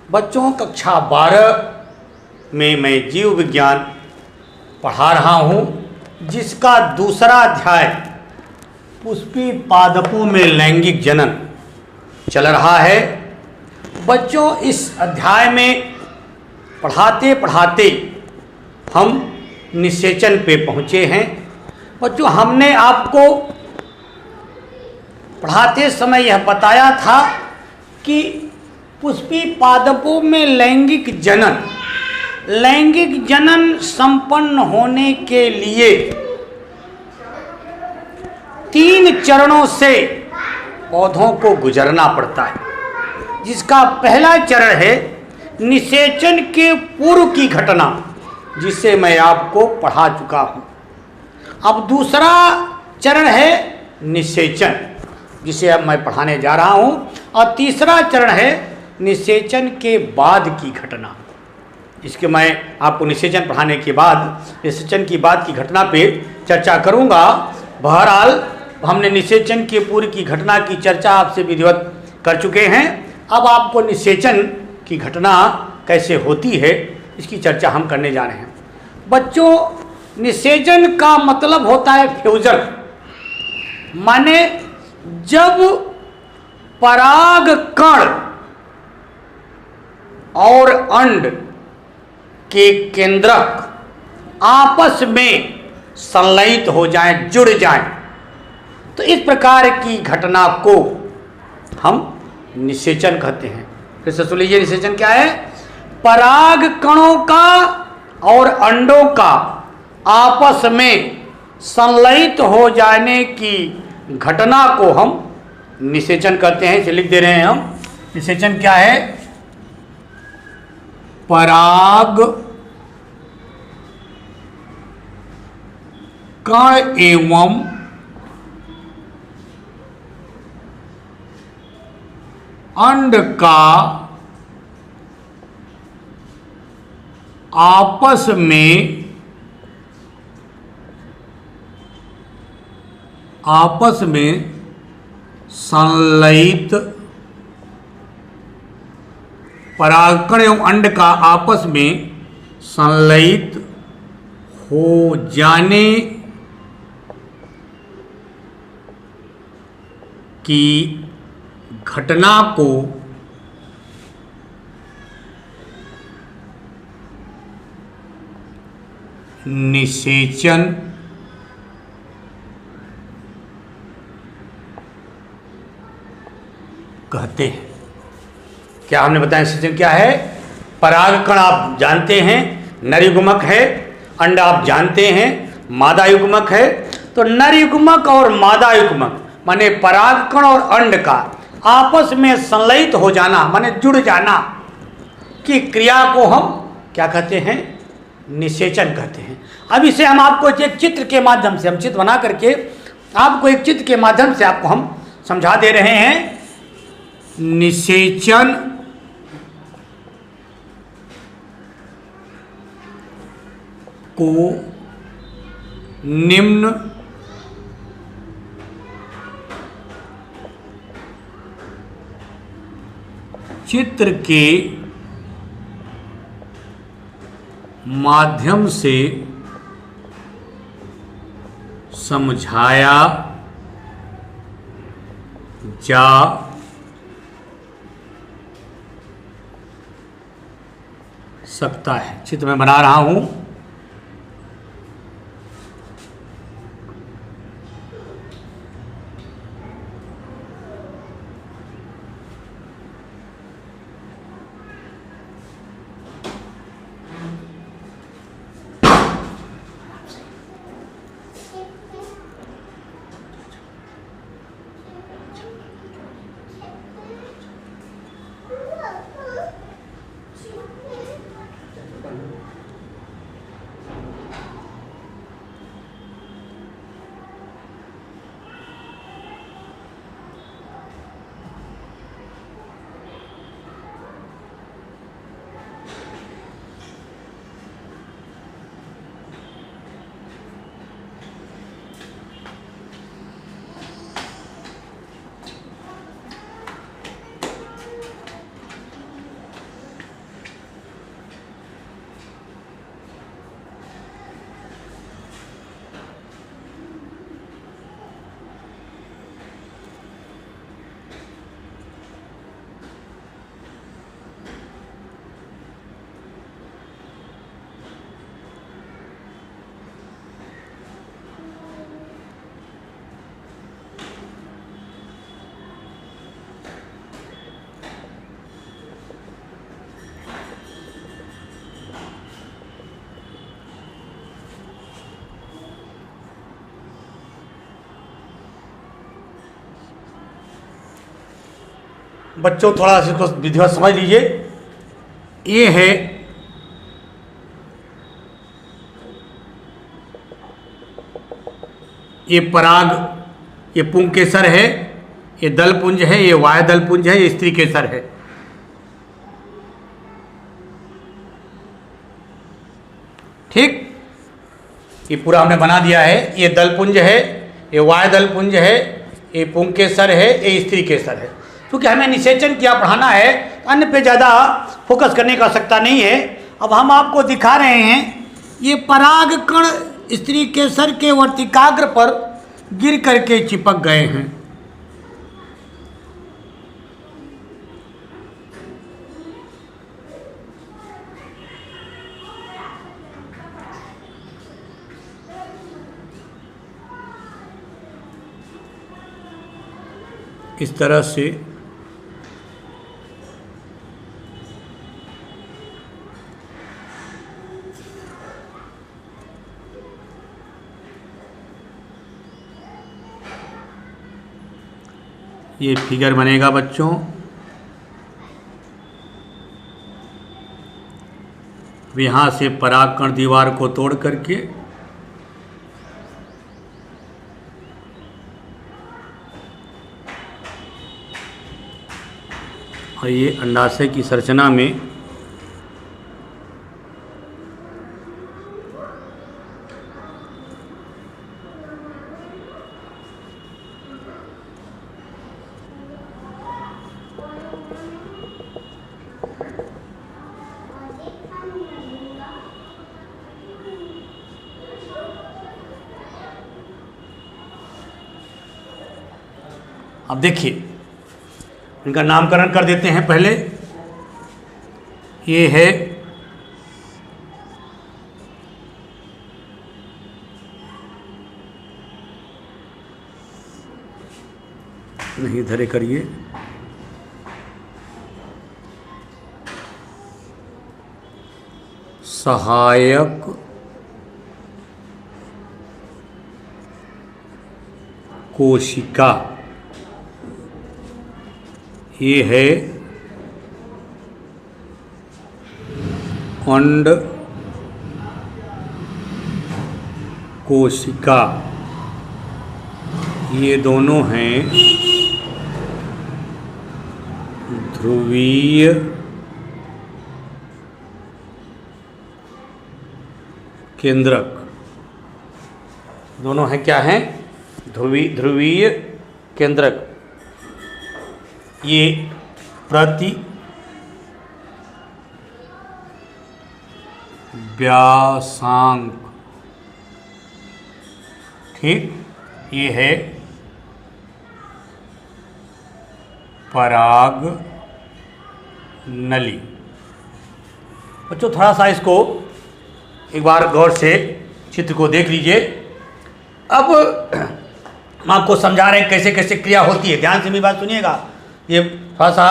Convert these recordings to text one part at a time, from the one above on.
बच्चों कक्षा 12 में मैं जीव विज्ञान पढ़ा रहा हूँ, जिसका दूसरा अध्याय पुष्पी पादपों में लैंगिक जनन चल रहा है। बच्चों, इस अध्याय में पढ़ाते पढ़ाते हम निषेचन पे पहुँचे हैं। बच्चों, हमने आपको पढ़ाते समय यह बताया था कि पुष्पी पादपों में लैंगिक जनन संपन्न होने के लिए 3 चरणों से पौधों को गुजरना पड़ता है, जिसका पहला चरण है निषेचन के पूर्व की घटना, जिसे मैं आपको पढ़ा चुका हूँ। अब दूसरा चरण है निषेचन, जिसे अब मैं पढ़ाने जा रहा हूँ, और तीसरा चरण है निषेचन के बाद की घटना। इसके मैं आपको निषेचन पढ़ाने के बाद निषेचन की बाद की घटना पे चर्चा करूँगा। बहरहाल हमने निषेचन के पूर्व की घटना की चर्चा आपसे विधिवत कर चुके हैं। अब आपको निषेचन की घटना कैसे होती है, इसकी चर्चा हम करने जा रहे हैं। बच्चों, निषेचन का मतलब होता है फ्यूजन, माने जब पराग कण और अंड के केंद्रक आपस में संलयित हो जाएं, जुड़ जाएं, तो इस प्रकार की घटना को हम निषेचन कहते हैं। फिर से सुन लीजिए, निषेचन क्या है? पराग कणों का और अंडों का आपस में संलयित हो जाने की घटना को हम निषेचन कहते हैं। इसे लिख दे रहे हैं हम। निषेचन क्या है? पराग कण एवं अंड का आपस में संलयित, परागकण एवं अंड का आपस में संलयित हो जाने की घटना को निषेचन कहते हैं। क्या हमने बताया निषेचन क्या है? परागकण आप जानते हैं नर युग्मक है, अंड आप जानते हैं मादा युग्मक है। तो नर युग्मक और मादा युग्मक माने परागकण और अंड का आपस में संलयित हो जाना, माने जुड़ जाना की क्रिया को हम क्या कहते हैं? निषेचन कहते हैं। अब इसे हम आपको एक चित्र के माध्यम से, हम चित्र बना करके आपको एक चित्र के माध्यम से आपको हम समझा दे रहे हैं। निषेचन को निम्न चित्र के माध्यम से समझाया जा सकता है। चित्र में बना रहा हूं। बच्चों थोड़ा इसको विधिवत समझ लीजिए। ये है ये पराग, ये पुंकेसर है, ये दलपुंज है, ये वाय दलपुंज है, ये स्त्री केसर है। ठीक, ये पूरा हमने बना दिया है। ये दलपुंज है, ये वाय दलपुंज है, ये पुंकेसर है, ये स्त्री केसर है। क्योंकि हमें निषेचन क्या पढ़ाना है, अन्य पे ज़्यादा फोकस करने की आवश्यकता नहीं है। अब हम आपको दिखा रहे हैं, ये पराग कण स्त्री केसर के वर्तिकाग्र पर गिर करके चिपक गए हैं। इस तरह से ये फिगर बनेगा बच्चों। यहाँ से परागकण दीवार को तोड़ करके और ये अंडाशय की संरचना में अब देखिए, इनका नामकरण कर देते हैं पहले। ये है नहीं, धरे करिए, सहायक कोशिका। ये है अंड कोशिका। ये दोनों हैं ध्रुवीय केंद्रक। दोनों हैं, क्या हैं? ध्रुवीय केंद्रक। ये प्रति व्यासांक, ठीक, ये है पराग नली। बच्चों थोड़ा सा इसको एक बार गौर से चित्र को देख लीजिए। अब हम आपको समझा रहे हैं कैसे कैसे क्रिया होती है, ध्यान से मेरी बात सुनिएगा। ये थोड़ा सा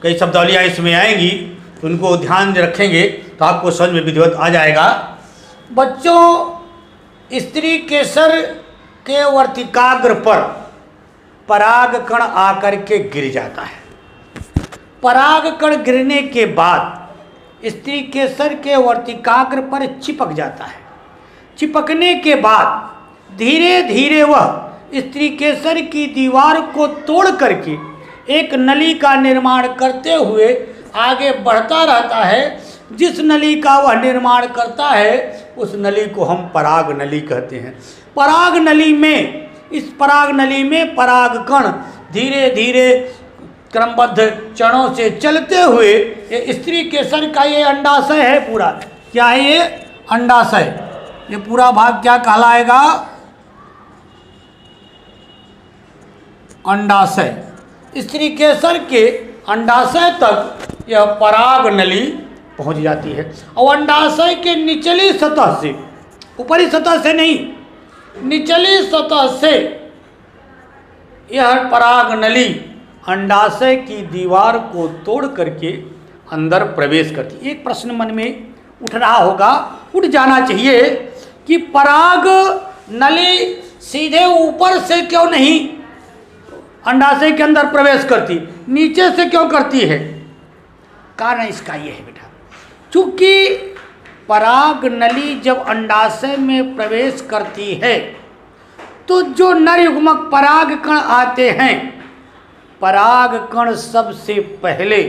कई शब्दावलियाँ इसमें आएंगी तो उनको ध्यान रखेंगे तो आपको समझ में विधिवत आ जाएगा। बच्चों, स्त्री केसर के वर्तिकाग्र पर पराग कण आकर के गिर जाता है। पराग कण गिरने के बाद स्त्री केसर के वर्तिकाग्र पर चिपक जाता है। चिपकने के बाद धीरे धीरे वह स्त्री केसर की दीवार को तोड़ करके एक नली का निर्माण करते हुए आगे बढ़ता रहता है। जिस नली का वह निर्माण करता है उस नली को हम पराग नली कहते हैं। पराग नली में, इस पराग नली में पराग कण धीरे धीरे क्रमबद्ध चरणों से चलते हुए ये स्त्री केसर का ये अंडाशय है पूरा। क्या है ये? अंडाशय। ये पूरा भाग क्या कहलाएगा? अंडाशय। स्त्री केसर के अंडाशय तक यह पराग नली पहुंच जाती है और अंडाशय के निचली सतह से, ऊपरी सतह से नहीं, निचली सतह से यह पराग नली अंडाशय की दीवार को तोड़ करके अंदर प्रवेश करती। एक प्रश्न मन में उठ रहा होगा, उठ जाना चाहिए कि पराग नली सीधे ऊपर से क्यों नहीं अंडाशय के अंदर प्रवेश करती, नीचे से क्यों करती है? कारण इसका ये है बेटा, चूंकि पराग नली जब अंडाशय में प्रवेश करती है तो जो नर युग्मक पराग कण आते हैं, पराग कण सबसे पहले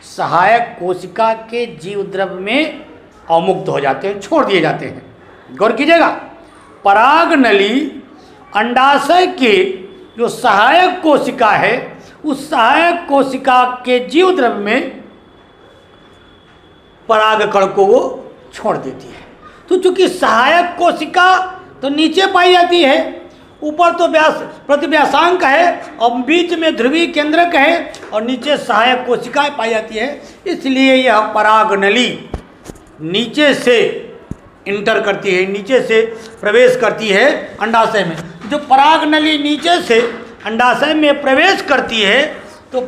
सहायक कोशिका के जीव द्रव्य में अवमुक्त हो जाते हैं, छोड़ दिए जाते हैं। गौर कीजिएगा, पराग नली अंडाशय के जो सहायक कोशिका है, उस सहायक कोशिका के जीव द्रव्य में पराग कण को वो छोड़ देती है। तो चूंकि सहायक कोशिका तो नीचे पाई जाती है, ऊपर तो प्रतिव्यासांक है और बीच में ध्रुवीय केंद्रक है और नीचे सहायक कोशिकाएं पाई जाती है, इसलिए यह पराग नली नीचे से इंटर करती है, नीचे से प्रवेश करती है अंडाशय में। जो पराग नली नीचे से अंडाशय में प्रवेश करती है, तो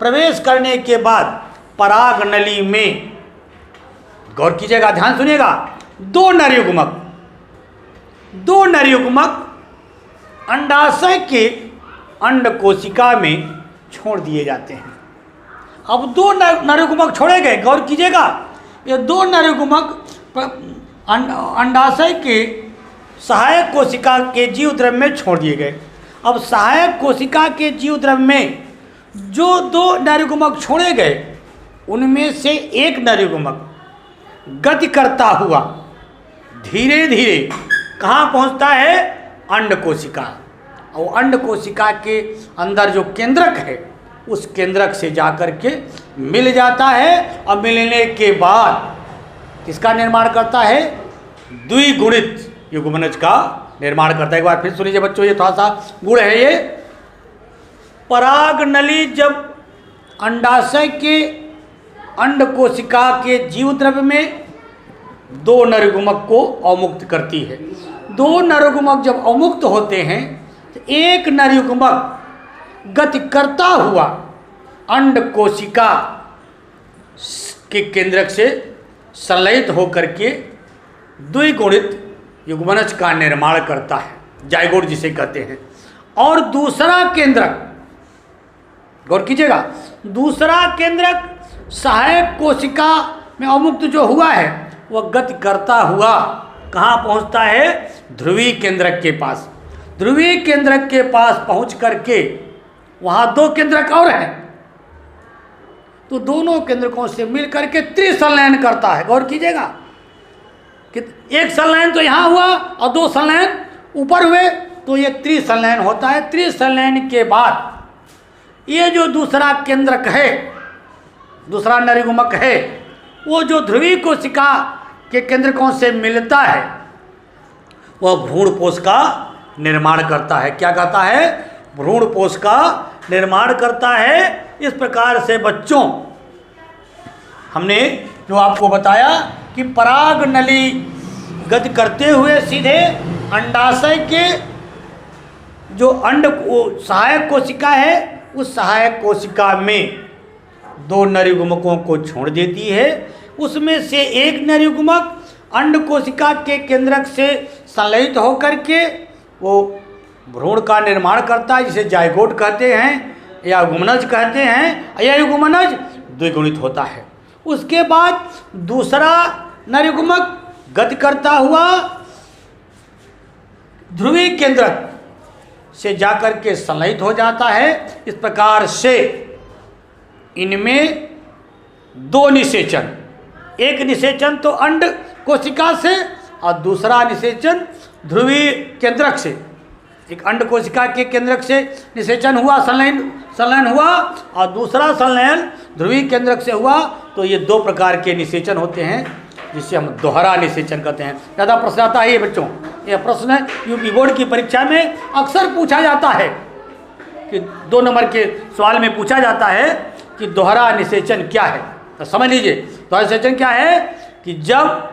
प्रवेश करने के बाद पराग नली में, गौर कीजिएगा, ध्यान सुनिएगा, दो नर युग्मक अंडाशय के अंड कोशिका में छोड़ दिए जाते हैं। अब दो नर युग्मक छोड़े गए, गौर कीजिएगा, ये दो नर युग्मक अंडाशय के सहायक कोशिका के जीव द्रव्य में छोड़ दिए गए। अब सहायक कोशिका के जीव द्रव्य में जो दो नर युग्मक छोड़े गए, उनमें से एक नर युग्मक गति करता हुआ धीरे धीरे कहाँ पहुँचता है? अंड कोशिका। और अंड कोशिका के अंदर जो केंद्रक है, उस केंद्रक से जाकर के मिल जाता है और मिलने के बाद किसका निर्माण करता है? द्विगुणित युग्मनज का निर्माण करता है। एक बार फिर सुन लीजिए बच्चों, ये थोड़ा सा गुण है ये। पराग नली जब अंडाशय के अंड कोशिका के जीव द्रव्य में दो नर युग्मक को अवमुक्त करती है। दो नर युग्मक जब अवमुक्त होते हैं तो एक नर युग्मक गति करता हुआ अंड कोशिका के केंद्रक से संलयित होकर के द्विगुणित युग्मनज का निर्माण करता है, जाइगोट जिसे कहते हैं। और दूसरा केंद्रक, गौर कीजिएगा, दूसरा केंद्रक सहायक कोशिका में अवमुक्त जो हुआ है, वह गति करता हुआ कहाँ पहुँचता है? ध्रुवीय केंद्रक के पास। ध्रुवीय केंद्रक के पास पहुँच करके वहाँ दो केंद्रक और हैं, तो दोनों केंद्रकों से मिल करके त्रिसंलयन करता है। गौर कीजिएगा कि एक संलयन तो यहाँ हुआ और दो संलयन ऊपर हुए, तो ये त्रिसंलयन होता है। त्रिसंलयन के बाद ये जो दूसरा केंद्रक है, दूसरा नर युग्मक है, वो जो ध्रुवीय कोशिका के केंद्रकों से मिलता है, वह भ्रूणपोष का निर्माण करता है। क्या कहता है? भ्रूणपोष का निर्माण करता है। इस प्रकार से बच्चों, हमने जो आपको बताया कि पराग नली गति करते हुए सीधे अंडाशय के जो अंड सहायक कोशिका है, उस सहायक कोशिका में दो नर युग्मकों को छोड़ देती है। उसमें से एक नर युग्मक अंड कोशिका के केंद्रक से संलयित होकर के वो भ्रूण का निर्माण करता है, जिसे जाइगोट कहते हैं या युग्मनज कहते हैं। यह युग्मनज द्विगुणित होता है। उसके बाद दूसरा नर युग्मक गति करता हुआ ध्रुवीय केंद्रक से जाकर के संलयित हो जाता है। इस प्रकार से इनमें दो निषेचन, एक निषेचन तो अंड कोशिका से और दूसरा निषेचन ध्रुवीय केंद्रक से। एक अंड कोशिका के केंद्रक से निषेचन हुआ, संलयन हुआ, और दूसरा संलयन ध्रुवीय केंद्रक से हुआ। तो ये दो प्रकार के निषेचन होते हैं, जिसे हम दोहरा निषेचन कहते हैं। ज़्यादा प्रश्न आता है ये बच्चों, यह प्रश्न यूपी बोर्ड की परीक्षा में अक्सर पूछा जाता है कि 2 नंबर के सवाल में पूछा जाता है कि दोहरा निषेचन क्या है। तो समझ लीजिए, दोहरा निषेचन क्या है कि जब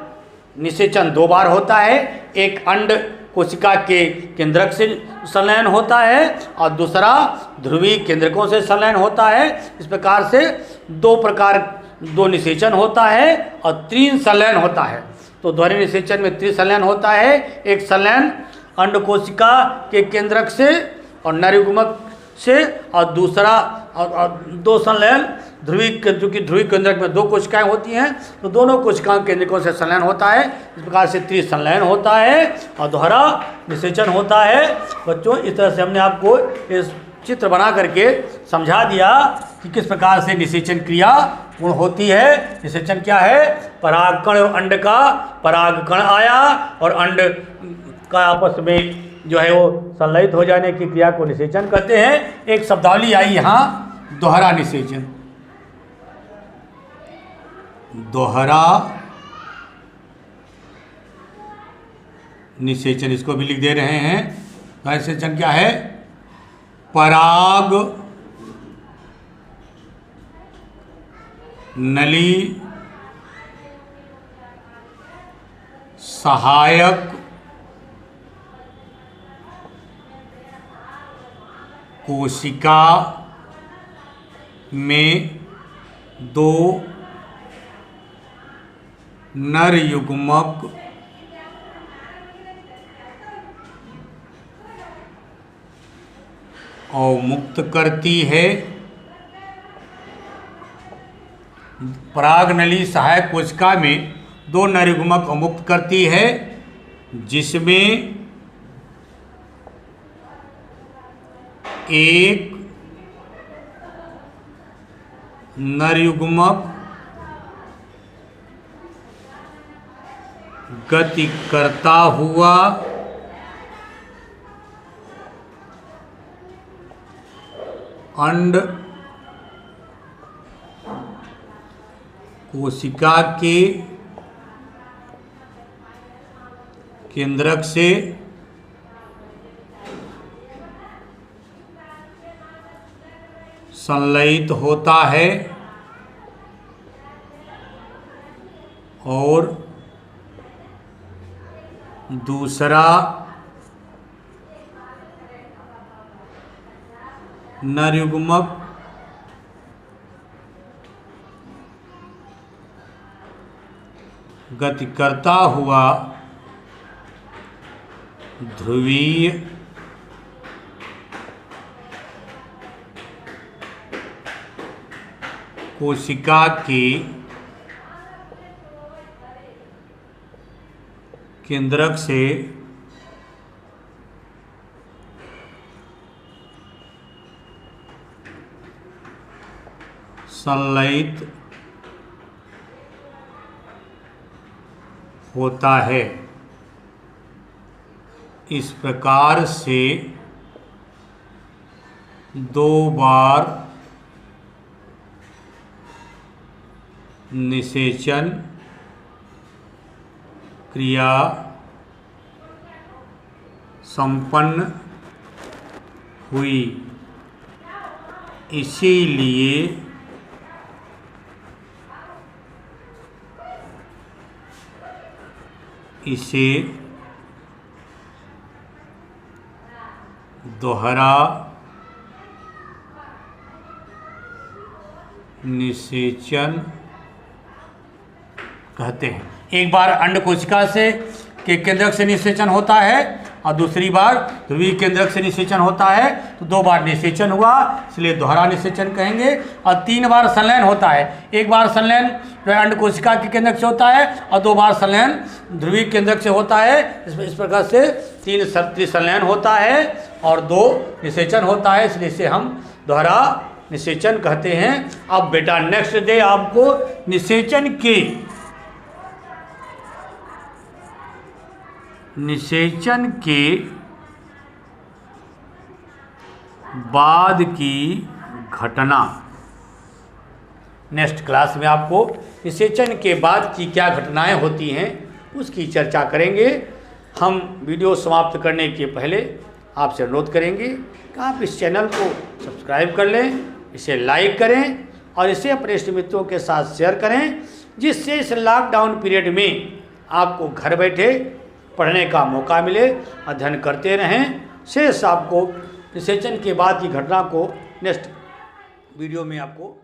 निषेचन 2 बार होता है, एक अंड कोशिका के केंद्रक से संलयन होता है और दूसरा ध्रुवीय केंद्रकों से संलयन होता है। इस प्रकार से 2 निषेचन होता है और 3 संलयन होता है। तो दोहरे निषेचन में त्रिसंलयन होता है। एक संलयन अंड कोशिका के केंद्रक से और नर युग्मक से और दूसरा और दो संलयन चूँकि ध्रुवीय केंद्रक में दो कोशिकाएं होती हैं तो दोनों कोशिकाओं केंद्रकों से संलयन होता है। इस प्रकार से त्रिसंलयन होता है और दोहरा निषेचन होता है। बच्चों, इस तरह से हमने आपको इस चित्र बना करके समझा दिया कि किस प्रकार से निषेचन क्रिया पूर्ण होती है। निषेचन क्या है? परागकण और अंड का परागकण आया और अंड का आपस में जो है वो संलयित हो जाने की क्रिया को निषेचन कहते हैं। एक शब्दावली आई यहाँ, दोहरा निषेचन। दोहरा निषेचन, इसको भी लिख दे रहे हैं। दोहरा निषेचन क्या है? पराग नली सहायक कोशिका में दो नर युग्मक अवमुक्त करती है। परागनली सहायक कोशिका में दो नर युग्मक अवमुक्त करती है, जिसमें एक नर युग्मक गति करता हुआ अंड कोशिका के केंद्रक से संलयित होता है और दूसरा नर युग्मक गति करता हुआ ध्रुवीय कोशिका के केंद्रक से संलयित होता है। इस प्रकार से दो बार निषेचन क्रिया संपन्न हुई। इसीलिए इसे दोहरा निषेचन कहते हैं। एक बार अंड कोशिका से के केंद्रक से निषेचन होता है और दूसरी बार ध्रुवीय केंद्रक से निषेचन होता है, तो दो बार निषेचन हुआ, इसलिए दोहरा निषेचन कहेंगे। और तीन बार संलयन होता है। एक बार संलयन अंड कोशिका के केंद्रक से होता है और दो बार संलयन ध्रुवीय केंद्रक से होता है। इस प्रकार से तीन त्रिसंलयन होता है और दो निषेचन होता है, इसलिए इसे हम दोहरा निषेचन कहते हैं। अब बेटा नेक्स्ट डे आपको निषेचन के बाद की घटना, नेक्स्ट क्लास में आपको निषेचन के बाद की क्या घटनाएं होती हैं उसकी चर्चा करेंगे। हम वीडियो समाप्त करने के पहले आपसे अनुरोध करेंगे कि आप इस चैनल को सब्सक्राइब कर लें, इसे लाइक करें और इसे अपने इष्ट मित्रों के साथ शेयर करें, जिससे इस लॉकडाउन पीरियड में आपको घर बैठे पढ़ने का मौका मिले, अध्ययन करते रहें। शेष आपको निषेचन के बाद की घटना को नेक्स्ट वीडियो में आपको